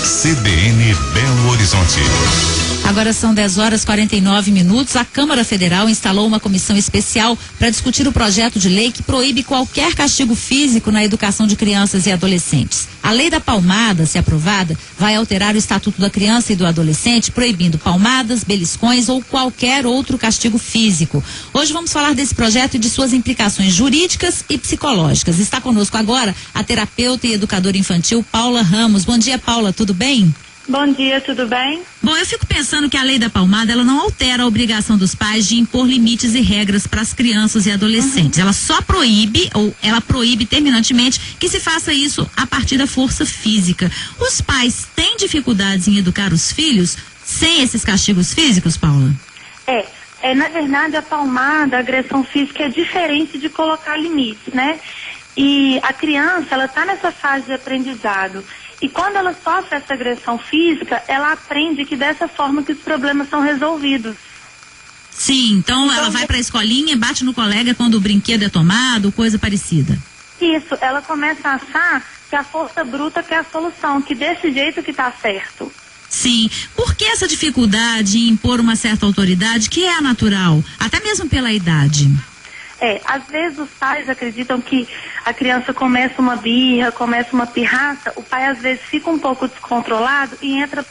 CBN Belo Horizonte. Agora são 10h49. A Câmara Federal instalou uma comissão especial para discutir o projeto de lei que proíbe qualquer castigo físico na educação de crianças e adolescentes. A lei da palmada, se aprovada, vai alterar o Estatuto da Criança e do Adolescente, proibindo palmadas, beliscões ou qualquer outro castigo físico. Hoje vamos falar desse projeto e de suas implicações jurídicas e psicológicas. Está conosco agora a terapeuta e educadora infantil Paula Ramos. Bom dia, Paula, tudo bem? Bom dia, tudo bem? Bom, eu fico pensando que a lei da palmada, ela não altera a obrigação dos pais de impor limites e regras para as crianças e adolescentes. Ela só proíbe, ou ela proíbe terminantemente, que se faça isso a partir da força física. Os pais têm dificuldades em educar os filhos sem esses castigos físicos, Paula? Na verdade, a palmada, a agressão física é diferente de colocar limites, né? E a criança, ela está nessa fase de aprendizado. E quando ela sofre essa agressão física, ela aprende que dessa forma que os problemas são resolvidos. Sim, então ela vai para a escolinha e bate no colega quando o brinquedo é tomado, coisa parecida. Isso, ela começa a achar que a força bruta que é a solução, que desse jeito que está certo. Sim, por que essa dificuldade em impor uma certa autoridade que é a natural, até mesmo pela idade? Às vezes os pais acreditam que a criança começa uma birra, começa uma pirraça, o pai às vezes fica um pouco descontrolado e entra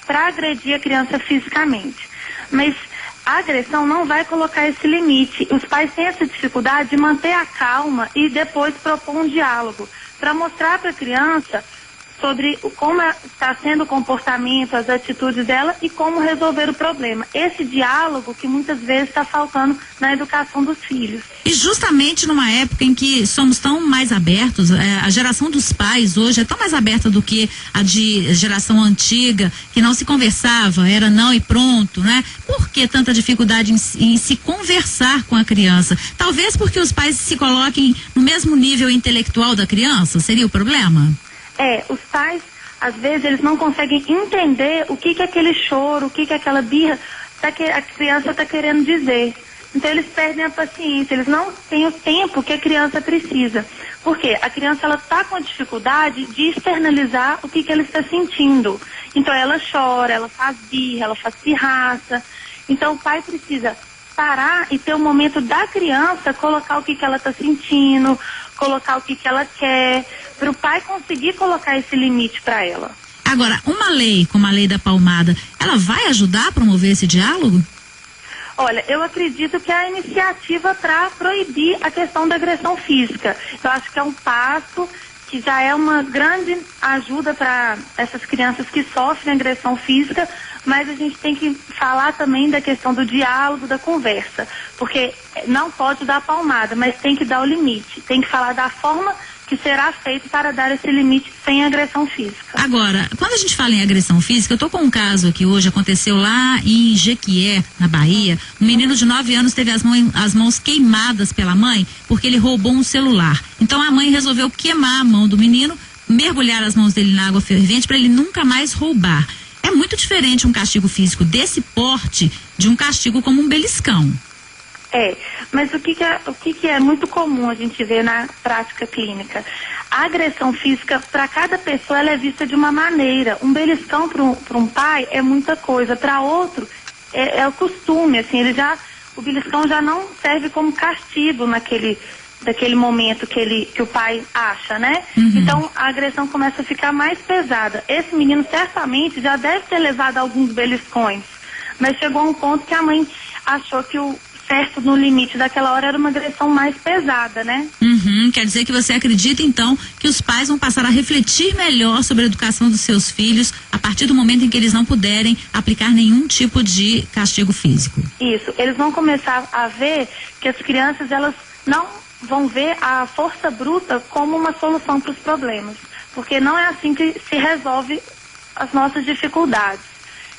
para agredir a criança fisicamente. Mas a agressão não vai colocar esse limite. Os pais têm essa dificuldade de manter a calma e depois propor um diálogo para mostrar para a criança sobre como está sendo o comportamento, as atitudes dela e como resolver o problema. Esse diálogo que muitas vezes está faltando na educação dos filhos. E justamente numa época em que somos tão mais abertos, a geração dos pais hoje é tão mais aberta do que a de geração antiga, que não se conversava, era não e pronto, né? Por que tanta dificuldade em se conversar com a criança? Talvez porque os pais se coloquem no mesmo nível intelectual da criança, seria o problema? Os pais, às vezes, eles não conseguem entender o que é aquele choro, o que é aquela birra que a criança está querendo dizer. Então, eles perdem a paciência, eles não têm o tempo que a criança precisa. Por quê? A criança, ela está com dificuldade de externalizar o que ela está sentindo. Então, ela chora, ela faz birra, ela faz pirraça. Então, o pai precisa parar e ter o momento da criança colocar o que ela está sentindo, colocar o que ela quer, para o pai conseguir colocar esse limite para ela. Agora, uma lei como a lei da palmada, ela vai ajudar a promover esse diálogo? Olha, eu acredito que é a iniciativa para proibir a questão da agressão física. Eu acho que é um passo que já é uma grande ajuda para essas crianças que sofrem agressão física, mas a gente tem que falar também da questão do diálogo, da conversa, porque não pode dar palmada, mas tem que dar o limite, tem que falar da forma que será feito para dar esse limite sem agressão física. Agora, quando a gente fala em agressão física, eu tô com um caso aqui hoje, aconteceu lá em Jequié, na Bahia. Um menino de 9 anos teve as mãos queimadas pela mãe porque ele roubou um celular. Então a mãe resolveu queimar a mão do menino, mergulhar as mãos dele na água fervente para ele nunca mais roubar. É muito diferente um castigo físico desse porte de um castigo como um beliscão. Mas o que é muito comum a gente ver na prática clínica? A agressão física, para cada pessoa, ela é vista de uma maneira. Um beliscão para um pai é muita coisa, para outro é o costume, assim, o beliscão já não serve como castigo daquele momento que o pai acha, né? Uhum. Então a agressão começa a ficar mais pesada. Esse menino certamente já deve ter levado alguns beliscões, mas chegou a um ponto que a mãe achou que o certo no limite daquela hora era uma agressão mais pesada, né? Quer dizer que você acredita então que os pais vão passar a refletir melhor sobre a educação dos seus filhos a partir do momento em que eles não puderem aplicar nenhum tipo de castigo físico? Isso, eles vão começar a ver que as crianças, elas não vão ver a força bruta como uma solução para os problemas, porque não é assim que se resolve as nossas dificuldades.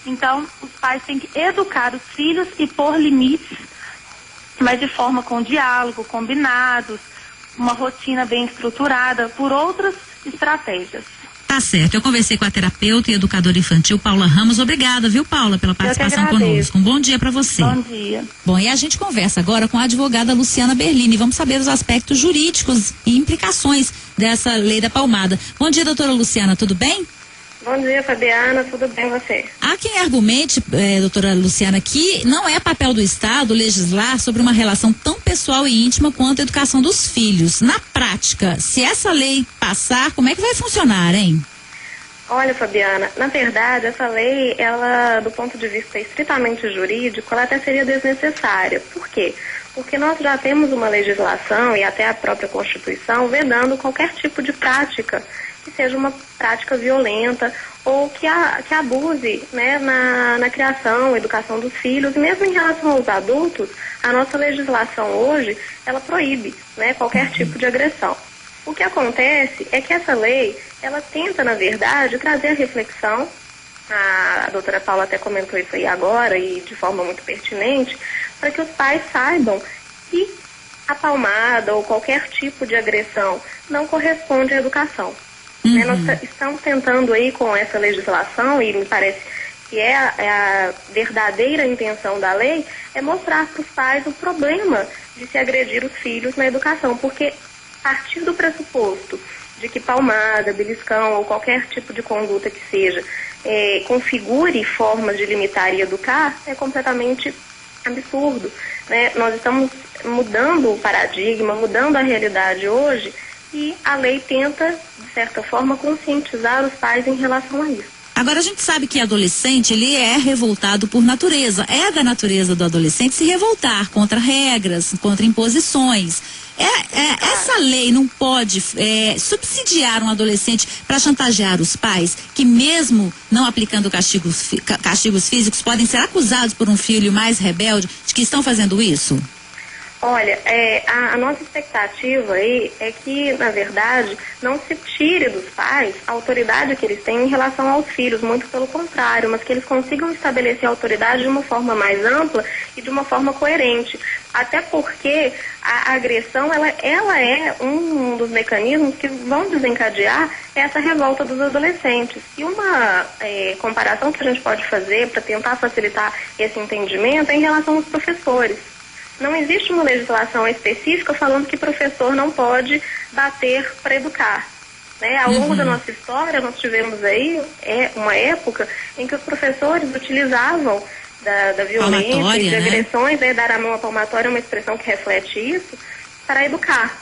Então, os pais têm que educar os filhos e pôr limites, mas de forma com diálogo, combinados, uma rotina bem estruturada, por outras estratégias. Tá certo, eu conversei com a terapeuta e educadora infantil Paula Ramos. Obrigada, viu, Paula, pela participação conosco. Um bom dia para você. Bom dia. Bom, e a gente conversa agora com a advogada Luciana Berlini. Vamos saber os aspectos jurídicos e implicações dessa lei da palmada. Bom dia, doutora Luciana, tudo bem? Bom dia, Fabiana, tudo bem você? Há quem argumente, doutora Luciana, que não é papel do Estado legislar sobre uma relação tão pessoal e íntima quanto a educação dos filhos. Na prática, se essa lei passar, como é que vai funcionar, hein? Olha, Fabiana, na verdade, essa lei, ela, do ponto de vista estritamente jurídico, ela até seria desnecessária. Por quê? Porque nós já temos uma legislação e até a própria Constituição vedando qualquer tipo de prática que seja uma prática violenta ou que abuse, né, na criação, educação dos filhos. Mesmo em relação aos adultos, a nossa legislação hoje, ela proíbe, né, qualquer tipo de agressão. O que acontece é que essa lei, ela tenta, na verdade, trazer a reflexão, a doutora Paula até comentou isso aí agora e de forma muito pertinente, para que os pais saibam que a palmada ou qualquer tipo de agressão não corresponde à educação. Né? Nós estamos tentando aí com essa legislação, e me parece que é a verdadeira intenção da lei, é mostrar para os pais o problema de se agredir os filhos na educação, porque a partir do pressuposto de que palmada, beliscão ou qualquer tipo de conduta que seja configure formas de limitar e educar, é completamente absurdo. Né? Nós estamos mudando o paradigma, mudando a realidade hoje, e a lei tenta, de certa forma, conscientizar os pais em relação a isso. Agora, a gente sabe que adolescente, ele é revoltado por natureza. É da natureza do adolescente se revoltar contra regras, contra imposições. Essa lei não pode subsidiar um adolescente para chantagear os pais, que mesmo não aplicando castigos físicos, podem ser acusados por um filho mais rebelde de que estão fazendo isso? Olha, a nossa expectativa aí é que, na verdade, não se tire dos pais a autoridade que eles têm em relação aos filhos, muito pelo contrário, mas que eles consigam estabelecer a autoridade de uma forma mais ampla e de uma forma coerente. Até porque a agressão, ela é um dos mecanismos que vão desencadear essa revolta dos adolescentes. E uma comparação que a gente pode fazer para tentar facilitar esse entendimento é em relação aos professores. Não existe uma legislação específica falando que professor não pode bater para educar. Né? Ao longo da nossa história, nós tivemos aí uma época em que os professores utilizavam da violência e de agressões, dar a mão à palmatória é uma expressão que reflete isso, para educar.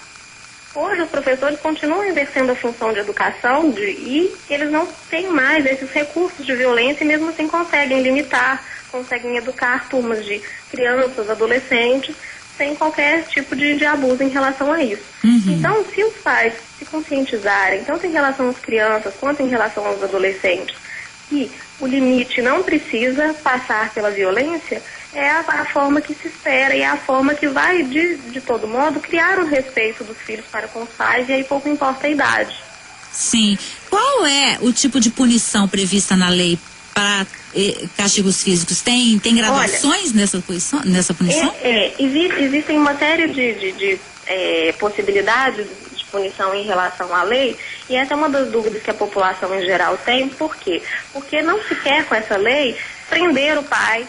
Hoje os professores continuam exercendo a função de educação e eles não têm mais esses recursos de violência e mesmo assim conseguem limitar, conseguem educar turmas de crianças, adolescentes, sem qualquer tipo de abuso em relação a isso. Então, se os pais se conscientizarem, tanto em relação às crianças quanto em relação aos adolescentes, que o limite não precisa passar pela violência, é a forma que se espera e é a forma que vai, de todo modo, criar o respeito dos filhos para com os pais, e aí pouco importa a idade. Sim. Qual é o tipo de punição prevista na lei para castigos físicos? Tem graduações nessa punição? Existem uma série de possibilidades de punição em relação à lei, e essa é uma das dúvidas que a população em geral tem. Por quê? Porque não se quer com essa lei prender o pai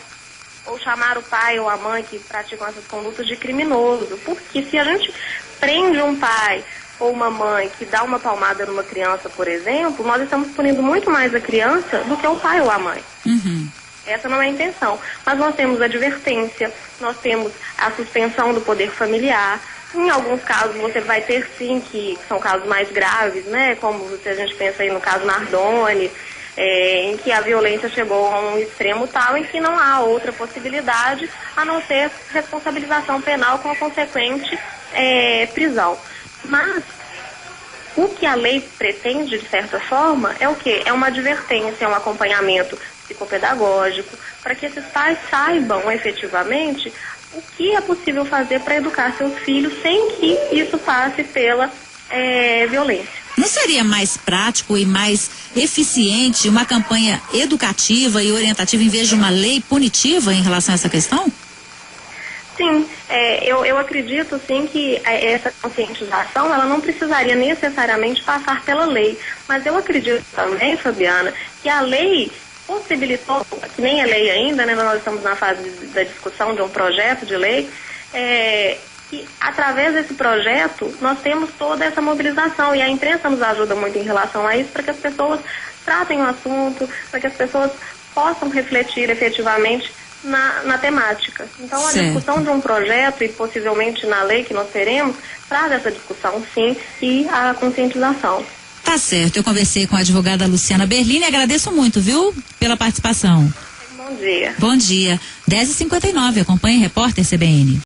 ou chamar o pai ou a mãe que praticam essas condutas de criminoso. Porque se a gente prende um pai ou uma mãe que dá uma palmada numa criança, por exemplo, nós estamos punindo muito mais a criança do que o pai ou a mãe. Essa não é a intenção. Mas nós temos advertência, nós temos a suspensão do poder familiar. Em alguns casos você vai ter sim, que são casos mais graves, né? Como se a gente pensa aí no caso Nardoni, em que a violência chegou a um extremo tal em que não há outra possibilidade a não ser responsabilização penal com a consequente prisão. Mas o que a lei pretende, de certa forma, é o quê? É uma advertência, é um acompanhamento psicopedagógico, para que esses pais saibam efetivamente o que é possível fazer para educar seus filhos sem que isso passe pela violência. Não seria mais prático e mais eficiente uma campanha educativa e orientativa em vez de uma lei punitiva em relação a essa questão? Sim, eu acredito sim que essa conscientização ela não precisaria necessariamente passar pela lei, mas eu acredito também, Fabiana, que a lei possibilitou, que nem é lei ainda, né, nós estamos na fase da discussão de um projeto de lei, que através desse projeto nós temos toda essa mobilização e a imprensa nos ajuda muito em relação a isso, para que as pessoas tratem o assunto, para que as pessoas possam refletir efetivamente na temática. Então, a discussão de um projeto e possivelmente na lei que nós teremos, traz essa discussão, sim, e a conscientização. Tá certo, eu conversei com a advogada Luciana Berlini, agradeço muito, viu, pela participação. Bom dia. Bom dia. 10h59, acompanhe Repórter CBN.